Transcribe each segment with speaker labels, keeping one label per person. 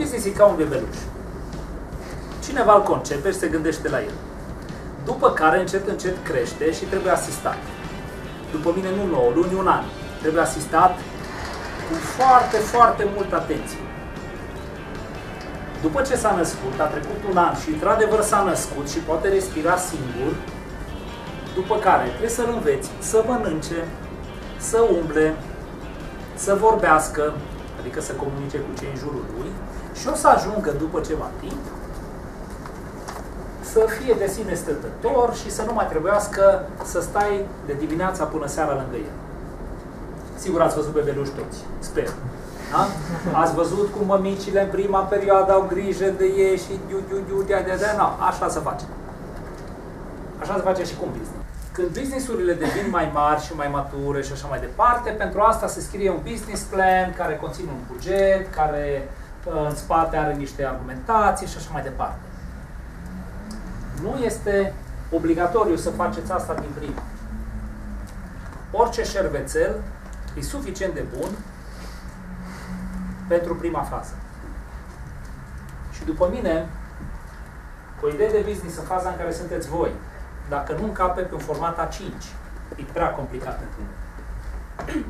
Speaker 1: business e ca un bebeluș. Cineva îl concepe și se gândește la el. După care încet crește și trebuie asistat. După mine nu 9 luni, un an. Trebuie asistat cu foarte multă atenție. După ce s-a născut, a trecut un an și într-adevăr s-a născut și poate respira singur, după care trebuie să-l înveți să mănânce, să umble, să vorbească, adică să comunice cu cei în jurul lui, și o să ajungă după ceva timp să fie de sine stătător și să nu mai trebuiască să stai de dimineața până seara lângă el. Sigur ați văzut bebeluși toți, sper. Da? Ați văzut cum mămicile în prima perioadă au grijă de ei și no, așa se face. Așa se face și cu un business. Când business-urile devin mai mari și mai mature și așa mai departe, pentru asta se scrie un business plan care conține un buget, care în spate are niște argumentații și așa mai departe. Nu este obligatoriu să faceți asta din prima. Orice șervețel e suficient de bun pentru prima fază. Și după mine, o idee de business în faza în care sunteți voi, dacă nu încape pe un format A5, e prea complicat pentru noi.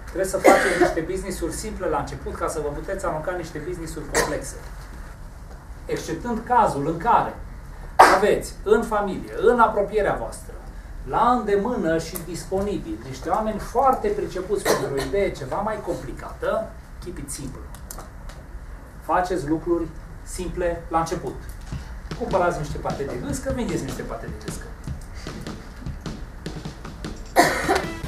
Speaker 1: Trebuie să faceți niște business-uri simple la început ca să vă puteți arunca niște business-uri complexe. Exceptând cazul în care aveți în familie, în apropierea voastră, la îndemână și disponibil niște oameni foarte pricepuți pentru o idee ceva mai complicată, keep it simple. Faceți lucruri simple la început. Cumpărați niște pate de gâscă, vindeți niște pate de gâscă.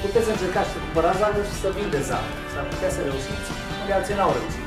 Speaker 1: Puteți încerca și să cumpărați zahăr și să vindeți zahăr. S-ar putea să reușiți, unde alții n-au reușit.